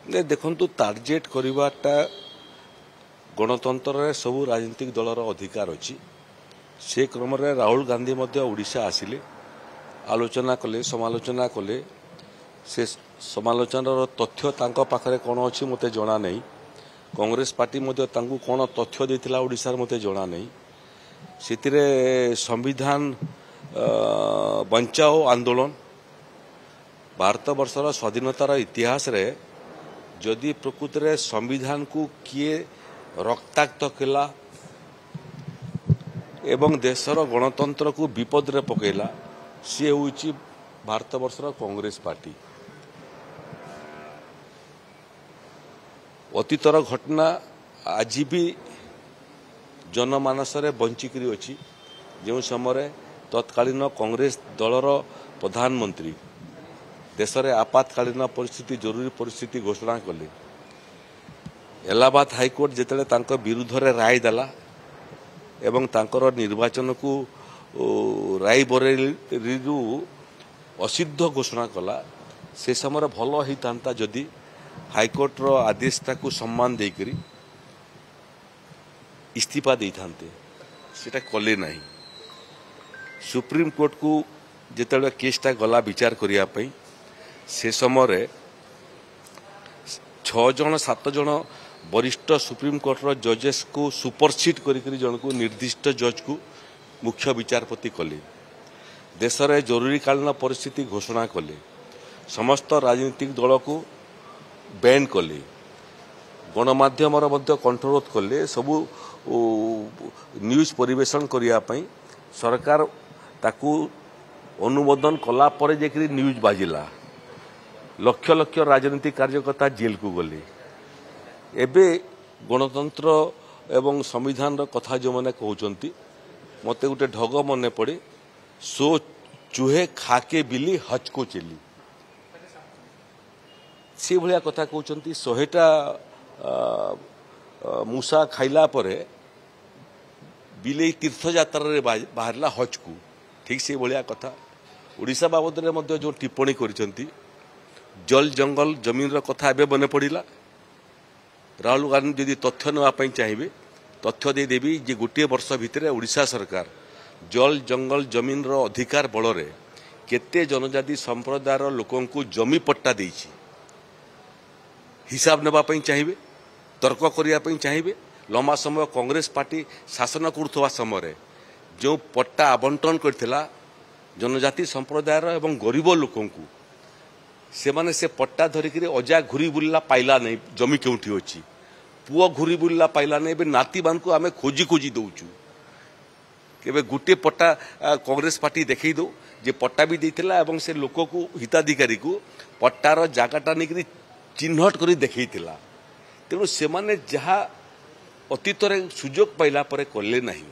देखु टार्गेट करवाटा गणतंत्र सबू राजनीतिक दलर अधिकार अच्छी से क्रम राहुल गांधी ओडिशा आसिले आलोचना कले समालोचना कले से समालोचनार तथ्य तांको पाखरे कौन अच्छी मते जना नहीं कांग्रेस पार्टी कौन तथ्य देथिला ओडिशार मते जना नहीं सितिरे संविधान बंचाओ आंदोलन भारत वर्षर स्वाधीनतार इतिहास रे जदि प्रकृत रे संविधान को किए रक्ताक्त कला एवं देशर गणतंत्र को विपद रे पकेला सी होची भारत वर्षर कांग्रेस पार्टी। अतीतर घटना आज भी जनमानस रे बंचिकी अच्छी जो समय तत्कालीन कांग्रेस दलर प्रधानमंत्री देश में आपातकालीन परिस्थिति जरूरी परिस्थिति घोषणा कले इलाहाबाद हाईकोर्ट जिते विरुद्ध रे राय देला एवं तांकर निर्वाचन को रायबरेली असिद्ध घोषणा कला से समय भल होता जदि हाईकोर्ट रो आदेश को सम्मान देकरी इस्तीफा दे थांते सेटा कले नहीं। सुप्रीम कोर्ट को जिते केसटा गला विचार करने से समय 6 जन 7 जन वरिष्ठ सुप्रीम कोर्ट रो जजेस को सुपरसीड करी जन को निर्दिष्ट जज को मुख्य विचारपति कले देश में जरूरीकालीन परिस्थिति घोषणा कले समस्त राजनीतिक दल को बैन कले गणमाध्यम कंठरोध कले सबू न्यूज परिवेशन करने सरकार ताकू अनुमोदन कला परे जेकरी न्यूज बाजिला लक्ष लक्ष राजनीतिक कार्यकर्ता जेल को गले एबे गणतंत्र एवं संविधान कथा जो मैंने कहते मते गोटे ढग मन पड़े सो चूहे खाके बिली हच को चली से भाया कथा कहते 100टा मूसा खाइला परे बिले तीर्थयात्रा बाहरला हज को ठीक से भाया कथा ओडिशा बाबद में जो टिप्पणी करिसेंती जल जंगल जमीन कथा एवं मन पड़ा राहुल गांधी जदि तथ्य नापी चाहिए तथ्य देदेवी जे गोटे वर्ष भितर ओडिशा सरकार जल जंगल जमीन अधिकार बल रे केते जनजाति संप्रदायर लोकों को जमी पट्टा देइछि हिसाब नापी चाहिए तर्क करने चाहिए लंबा समय कांग्रेस पार्टी शासन करुवा समय जो पट्टा आवंटन करथिला जनजाति संप्रदायर एवं गरीब लोकों को से माने से पट्टा धरिकी अजा घूरी बुलला पाइला नहीं जमी क्योंठी अच्छी पुओ घूरी बुलला पाइला नहीं ए नाती मान को आम खोजी खोजी दौचु केबे गोटे पट्टा कांग्रेस पार्टी देखई दो जे पट्टा भी देथिला एवं से लोक को हिताधिकारी को पट्टार जगटा नहीं चिन्हट कर देखईथिला तेणु से माने जहा अतीत सुजोग पाइला परे कले नहीं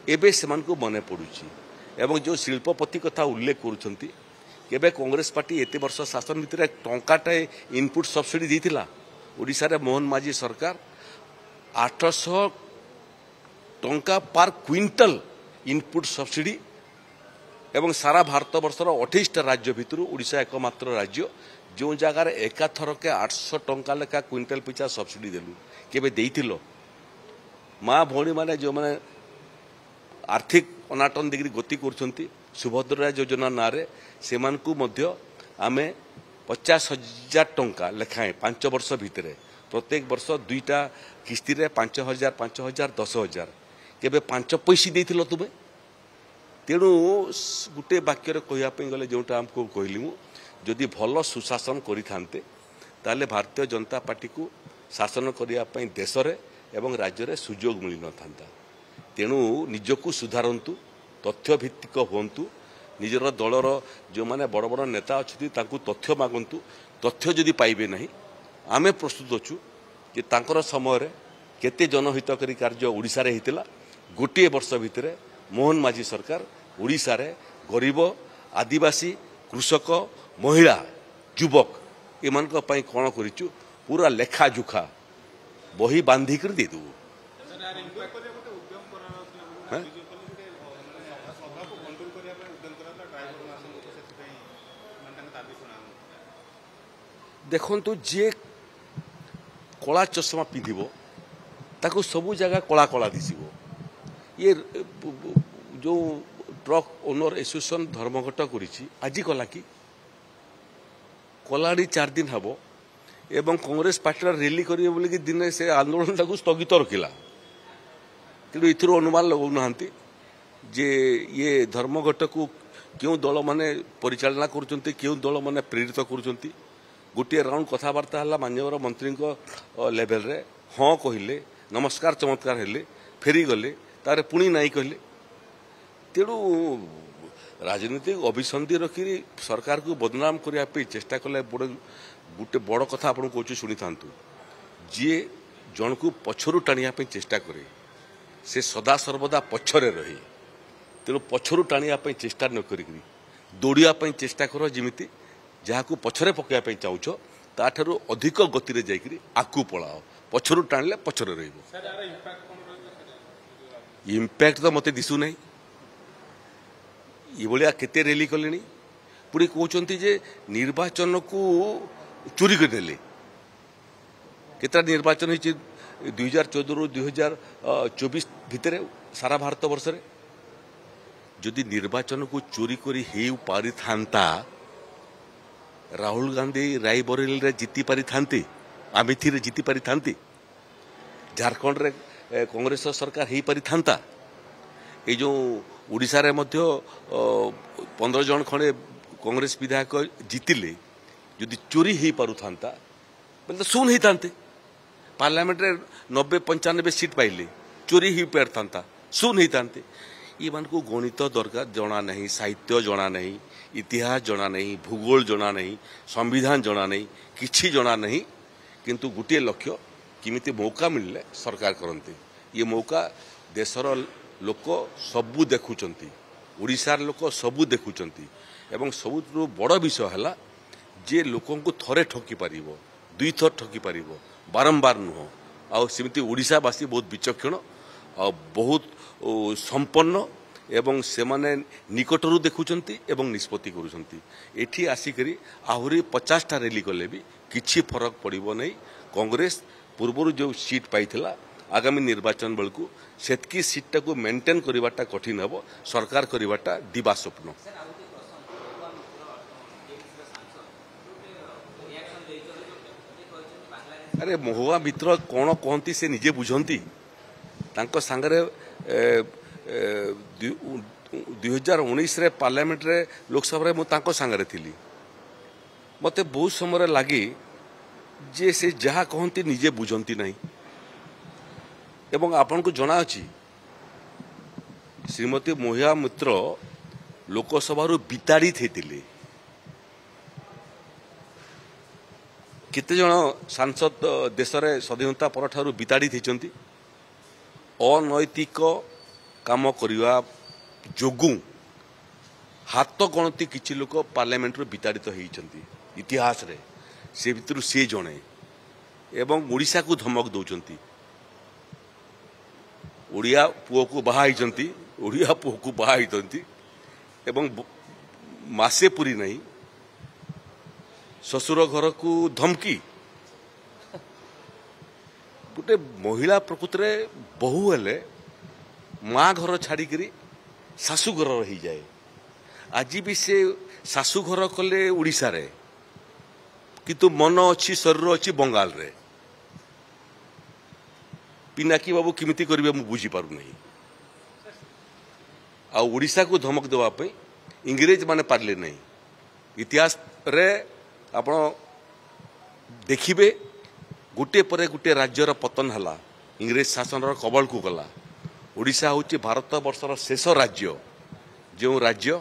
एबे सेमान को मने पड़ुची एवं जो शिल्पपति कथा उल्लेख करुछंती केबे कांग्रेस पार्टी एते वर्ष शासन भितर टंकाटे इनपुट सब्सिडी देथिला ओडिशा रे मोहन माझी सरकार 800 टंका पर क्विंटल इनपुट सब्सिडी एवं सारा भारत वर्षर 28टा राज्य भितर ओडिशा एकमात्र राज्य जो जगार एकाथर के 800 टंका लेखा क्विंटल पिछा सब्सिडी देलु केबे देइथिलो माँ भौणी माने जो माने आर्थिक अनाटन दिगरी गति करछंती सुभद्रा योजना नारे सेमानकु मध्य आमे 50,000 टंका लेखाएं 5 वर्ष भितर प्रत्येक वर्ष 2टा किस्ती रे 5,000 5,000 10,000 केबे 5 पैसा देथिलो तुमे तेणु गोटे वाक्य कहवाई गले जोटा आमको कहली मु जदि भल सुशासन करिथान्ते ताले भारतीय जनता पार्टी को शासन करने देश रे एवं राज्य रे सुजोग मिल न था तेणु निजको सुधारंतु तथ्य भित्तिक हुंतु निजर दलर जो माने बड़ बड़ नेता अच्छी तथ्य मागंतु तथ्य जदि पाइबे नहीं आमे प्रस्तुत अच्छु कि तांकर समय रे केते जनहितकारी कार्य ओडिशा रे हितला गोटे वर्ष भितर मोहन माझी सरकार ओडिशा रे गरीब आदिवासी कृषक महिला युवक एमान कौन करिचु पूरा लेखा जुखा बही बांधिक दे दू देखु जी कला चषमा पिंधिब ताको सबू जगह कला कला दिशिब ये जो ट्रक ओनर एसोसिएशन धर्मघट करिछि आज कला कि कलाड़ी 4 दिन हम एवं कांग्रेस पार्टी रैली करिए बोली कि दिन से आंदोलन टाक स्थगित रखिला तेणु इथर अनुमान लगौ नांती जे ये धर्मघट को क्यों दल माने परिचालना करुचंती क्यों दल माने प्रेरित करुचंती गोटे राउंड कथबार्ता है माननीय मंत्री लेवल रे हाँ कहले नमस्कार चमत्कार हेले फेरी गले तारे पुणी नाई कहले तेणु राजनीतिक अभिसंधि रखी सरकार को बदनाम करने चेष्टा कले गोटे बड़ कथा आपको कौच शुणी था जी जन को पछरू टाणिया चेष्टा करे से सदा सर्वदा पछरे रहे तेणु पछरू टाणिया चेष्टा न करी दौड़ापी चेष्टा कर जमी जहाँ को पछरे पकड़ चाहूच ताठू अधिक गति में जाकि आकू पलाओ पछरू टाणिले पछरे रही इम्पैक्ट तो मत दिशु नहीं ये भाया केते रैली कले पुणी कहते जे निर्वाचन को चोरी करदेले केतटा निर्वाचन हो 2014 रु 2024 भितर सारा भारत वर्ष रे जदि निर्वाचन को चोरी करी हे पारि थांता राहुल गांधी रायबरेली रे जीति पारि थांती अमेठी रे जीति पारि थांती झारखंड रे कांग्रेस सरकार हे पारि थांता ये जो ओडिशा रे मध्य 15 जन खंडे कांग्रेस विधायक जीतिले जदि चोरी हो पारु थांता बोले तो सुन ही थांते पार्लियामेंट रे 90-95 सीट पाइले चोरी हो पार थांता सुन ही थांते ये मान को गणित दरकार जना नहीं साहित्य जना नहीं इतिहास जना नहीं भूगोल जना नहीं संविधान जना नहीं किछि जना नहीं किंतु गोटे लक्ष्य किमिति मौका मिलले सरकार करते ये मौका देशर लोक सबू देखुचंती ओडिशार लोक सबू देखुचंती एवं सबुठु बड़ विषय है जे लोकों को थरे ठकी पारिबो दुई थर ठकी पारिबो बारंबार नुह आ सेमती ओडिशावासी बहुत विचक्षण आ बहुत संपन्न एवं से माने निकटरू देखुचंती एवं निष्पत्ति करुचंती एठी आसिकरी आहुरी 50टा रैली कले भी किछि फरक पड़िबो नहीं कांग्रेस पूर्व जो सीट पाइथिला आगामी निर्वाचन बेलू सेतकी सीटा को मेंटेन करवाटा कठिन हम सरकार करवाटा दिवा स्वप्न अरे महुआ मित्र कौन कहती से निजे बुझंती तांको सांगरे 2019 रे पार्लियामेंट रे लोकसभा मु तांको सांगरे थिली मते बहुत समय लगी जे से जहाँ कहती निजे बुझंती नहीं एवं आपन को जना अछि श्रीमती मोहिया मित्र लोकसभा बिताड़ी थे केते जन सांसद देश में स्वाधीनता पर ठारू बिताड़ी थी अनैतिक काम करने जोगु हाथ गणती किछि लोक पार्लियामेंट बिताड़ित होती इतिहास रे से भितर से जड़े एवं ओडिशा को धमक दौरान ओडिया पुओ को बाहाई ओडिया पुओ को बाहाई एवं मासे पूरी नहीं ससुर घर को धमकी गोटे महिला प्रकृति रे बहु हेले माँ घर छाड़ी शाशु घर रही जाए आज भी से शाशु घर कले ओडिशा रे किंतु मन अच्छी शरीर अच्छी बंगाल रे पिनाकी बाबू किमिति करिवे मु बुझी पारु नहीं आ ओडिशा को धमक देवा पे इंग्रेज माने पारले नहीं इतिहास रे आपण देखिबे गोटे परे गोटे राज्यर पतन हला इंग्रेज शासन कबल को गला ओडिशा होची भारत वर्षर शेष राज्य जो राज्य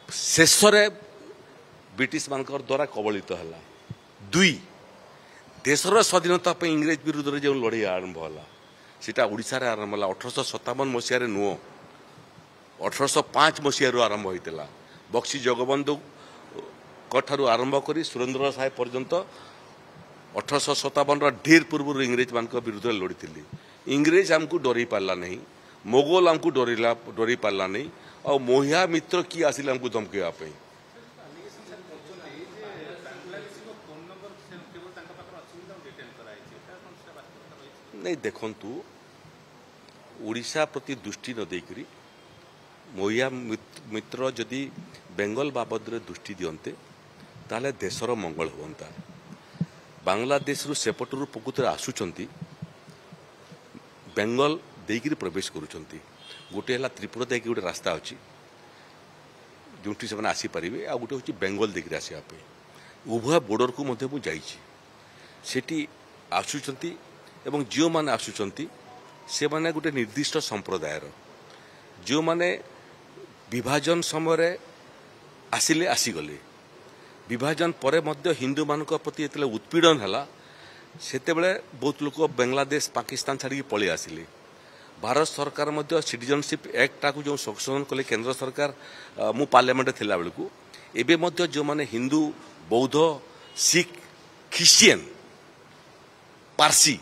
शेष रे ब्रिटिश मानकर द्वारा कबलित हला दुई देशर स्वाधीनता पे इंग्रेज विरुद्ध रे जो लड़ाई आरंभ हला सीटा ओडिशा रे आरंभ हला 1857 मसीह रे नुह 1805 मसीह आरंभ होइतला बक्सी जगबंधु कठारू आरंभ करी सुरेंद्र साहेब पर्यंत 1857 ढेर पूर्व इंग्रेज मान विरुद्ध लड़ी इंग्रेज आमको डरई पार्ला नहीं मोगल आमको डरई पार्ला नहीं और मोहिया मित्र किए आसिले आमको धमकेवाई नहीं देखंतु ओडिशा प्रति दृष्टि न देकरी महिला मित्र जदि बेंगल बाबद दृष्टि दियंते ताले देशर मंगल होता बांग्लादेश रु सेपटू प्रकृत आसुचंती बेंगल देकरी प्रवेश करुचंती गोटे है त्रिपुरा देकी गोटे रास्ता अच्छी जो से आसीपारे आ गोटे हूँ बेंगल देकरी आसवाई उभय बोर्डर को मुझे आसुचंती एवं जो मैंने आसुचंती से माने गोटे निर्दिष्ट संप्रदायर जो माने विभाजन समय आसिले आसीगले विभाजन परे मध्य हिंदू मान प्रति जो उत्पीड़न है सेते बहुत लोग बांग्लादेश पाकिस्तान छाड़ी पलि आसिले भारत सरकार मध्य सिटीजनशिप एक्ट को जो संशोधन कले केंद्र सरकार मु पार्लियामेंट थिला बेलू एबे मध्य जो माने हिंदू बौद्ध सिख ख्रिस्टियन पारसी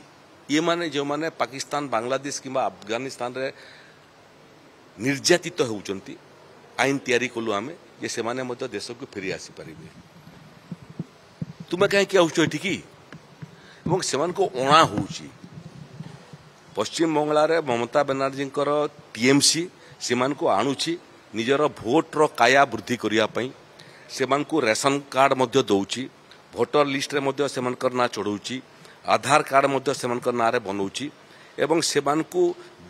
ये माने जो माने पाकिस्तान बांग्लादेश किंबा अफगानिस्तान रे निर्यातित होउचंती आईन तैयारी कलु आमे जे से माने मध्य देश को फेरी आसी परिबे तुमे कहीं क्या होचो एठी एवं सेमान को ओणा होउची पश्चिम बंगला रे ममता बनर्जी टीएमसी सेमान को आणुची निजर भोट रो काया वृद्धि करिया पई सेमान को रेशन कार्ड मध्य दउची भोटर लिस्ट रे मध्य सेमान ना चढ़ौची आधार कार्ड मध्य सेमान ना रे बनौची एवं सेमान को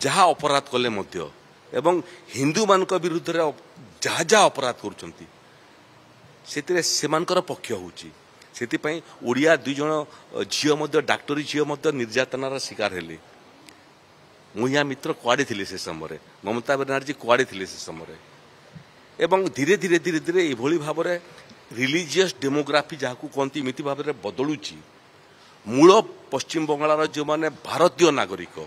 जहा अपराध कले मध्य एवं हिंदू मान विरुद्ध रे जहा जहा अपराध करुचंती सेतिरे सेमानकर पक्ष होउची सेति पई ओडिया दुई जण झियो मध्य डाक्टरी झियो मध्य निर्यातनार शिकार हेले महिला मित्र कुआड़े थिले से समय ममता बनर्जी कुआड़े थिले से समय एवं धीरे धीरे धीरे धीरे एभली भाव में रिलीजियस डेमोग्राफी जहाँ कहती इमिति भाव में बदलुची मूल पश्चिम बंगाल जो माने भारतीय नागरिक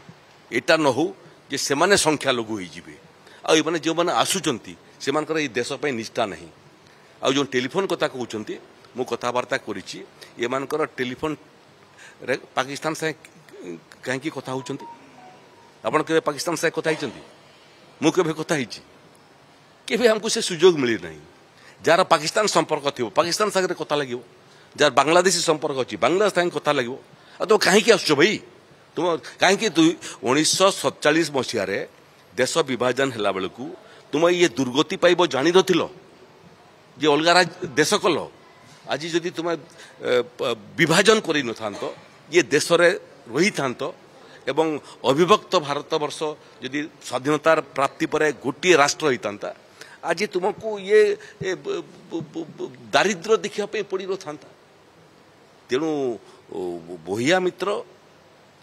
एटा न हो जे से माने संख्या लघु होइजिबे आ ये माने जो माने आसुचंती सेमानकर ए देश पय निष्ठा नहीं आ जो टेलीफोन कथा कहउचंती मु कथावार्ता करिछि ये मानकर टेलीफोन रे पाकिस्तान से कहीं कथा होउचंती आपण के पाकिस्तान से कथा हिचंती मु केबे कथा हिची केबे हमको से सुजोग मिली नहीं जार पाकिस्तान संपर्क थी पाकिस्तान सागर कथा लगे जार बांग्लादेशी संपर्क अच्छी बांग्लादेश सागे कथा लगे तो कहीं आसो भाई तुम कहीं 1947 मसीह देश विभाजन है बेलू तुम ये दुर्गति पाइब जान नो जे अलग देश कल आज जदि तुम विभाजन कर न ये देश रही था एवं अविभक्त भारत वर्ष जदि स्वाधीनतार प्राप्ति पर गोटे राष्ट्र होता आज तुमको ये दारिद्र देखा पड़ न था तेणु बहिया मित्र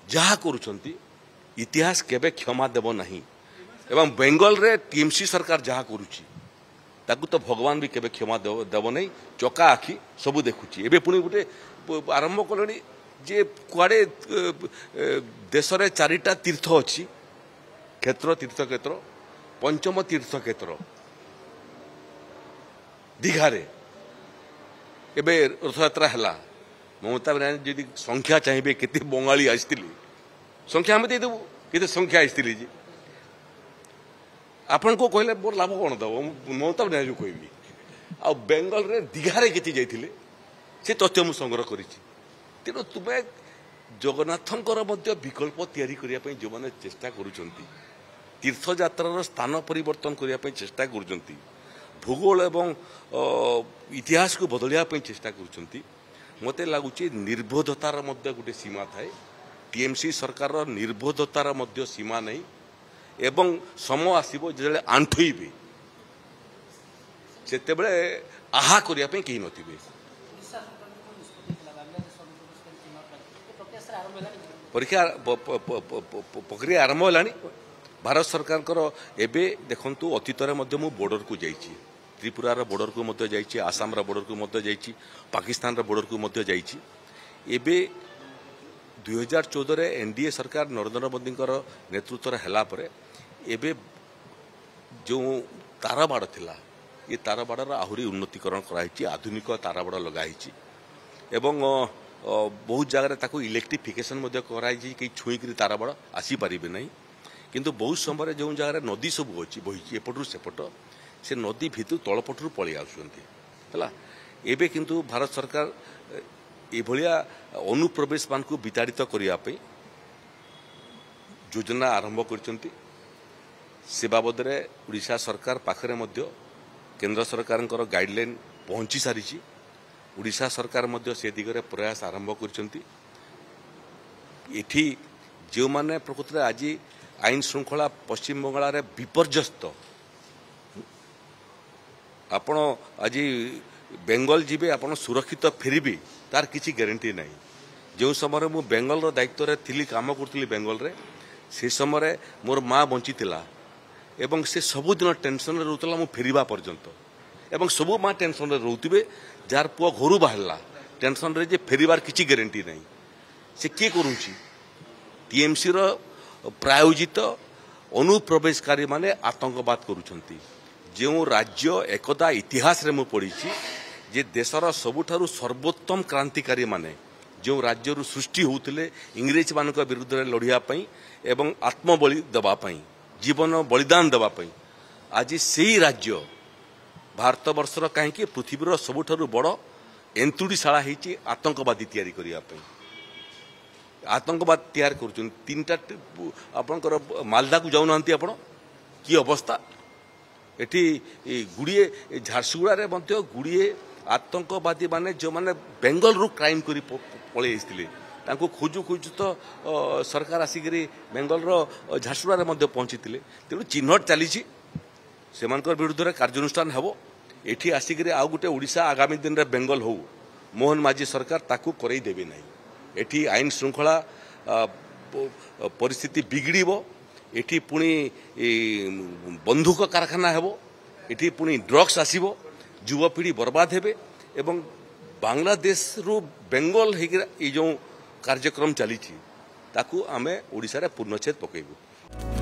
जहा करुचंती इतिहास केबे क्षमा देव नहीं एवं बेंगल रे टीएमसी सरकार जहा करुची ताकू तो भगवान भी केबे क्षमा देव नहीं चका आखि सबू देखुची एबे पुणी गोटे आरंभ कले जे कुआड़े देश रे 4टा तीर्थ अच्छी क्षेत्र तीर्थ क्षेत्र पंचम तीर्थ क्षेत्र दीघारे एबे रथयात्रा है ममता बनर्जी जी संख्या चाहिए केते बंगाली आसती संख्या आम देदेबू केते संख्या आसती जी आपण को कहले मोर लाभ कौन दब ममता बनर्जी कहबी आ बेंगल रे दीघारे केते जाइथिले से तथ्य मु संग्रह करिछि तेणु तुम्हें जगन्नाथंकर मध्य विकल्प तैयारी करिया पई जो माने चेष्टा करूचंती तीर्थयात्रार स्थान परिवर्तन करिया पई चेष्टा करूचंती भूगोल एवं इतिहास को बदलिया पई चेष्टा करूचंती मते लागुची निर्बोधतार मध्य गोटे सीमा थाए टीएमसी सरकार निर्बोधतार मध्य सीमा नहीं एवं समय आसीबो जेले आंठुइबे सेते बेले आहा करिया पई केही नथिबे परीक्षा प्रक्रिया आरंभ है भारत सरकार एबे देखंतु अतीत में बॉर्डर को जाइए त्रिपुरार बॉर्डर को मध्य जाइए आसाम बॉर्डर को मध्य जाइए पाकिस्तान बॉर्डर को मध्य जाइए एबे 2014 रे एनडीए सरकार नरेंद्र मोदी नेतृत्व है एबे जो तारबाड़ थिला ये तारबाड़र आहुरी उन्नतीकरण कराई आधुनिक तारबाड़ लगाई एवं बहुत जगह ताको इलेक्ट्रिफिकेशन कराई कई छुईकरी तारबाड़ आसीपारे ना किंतु बहुत समय जो जगह नदी सब अच्छी बही एपटू सेपट से नदी भितर तलपटू पलि आसुँच एबे किंतु भारत सरकार एभलिया अनुप्रवेश मान को विताड़ित करने योजना आरंभ करछंती से बाबद रे उड़ीसा सरकार पाखरे मध्य केंद्र सरकार गाइडलाइन पहुंची सारी उड़ीसा सरकार मध्य से दिगरे प्रयास आरंभ करछंती एठी जो माने प्रकृति रे आज आईन श्रृंखला पश्चिम बंगाल रे विपर्यस्त आपण आज बेंगल जीवे आपण सुरक्षित फेरबे तार किसी गारंटी नहीं जो समय मु बेंगल रो दायित्व रे थिली काम करतली बेंगल रे से समय मोर माँ बंची थिला एवं से सबुदिन टेंशन रे रहउतला मु फेरिबा पर्यंत एवं सबु माँ टेंशन रे रहउतिबे जार पुआ घरु बाहरला टेंशन रे जे फेरिबार किसी गारंटी नहीं से के करूची टीएमसी रो प्रायोजित अनुप्रवेशकारी माने आतंकवाद करूछंती जो राज्य एकदा इतिहास रे मु पढ़ी जे देशर सबुठारु सर्वोत्तम क्रांतिकारी माने जो राज्य सृष्टि होते इंग्रेज मान विरुद्ध लड़िया एवं आत्मबलि देवाई जीवन बलिदान देवाई आज से ही राज्य भारत वर्षर कहीं पृथ्वीर सबुठारु बड़ एंतुड़ीशाला होती आतंकवादी तैयारी करने आतंकवाद तैयार कर तीन टा आपणकर मालदा को जाऊना आपण कि अवस्था एटी गुड़िए झारसुगुड़ा गुड़िए आतंकवादी माने जो माने बेंगल रु क्राइम करी पळे आइथिले तांको खोजु खोजु तो सरकार आसिकरी बेंगल रो झारसुगुड़ा मध्ये पहुंचीथिले तेणु चिन्हट चली सेमानकर विरुद्ध रे कार्यानुष्ठान हेबो एठी आसिकरी आ गुटे ओडिशा आगामी दिन रे बेंगल हो मोहन माझी सरकार ताकू करई देबे नाही एठी आईन श्रृंखला परिस्थिति बिगड़ीबो एठी पुणी बंधुक कारखाना हेबो एठी पुणी ड्रग्स आसीबो युवपीढ़ी बर्बाद हेबे एवं बांग्लादेश रु बेंगल हे जो कार्यक्रम चली ताकू आमे ओडिशा रे पूर्णछेद पकेबू।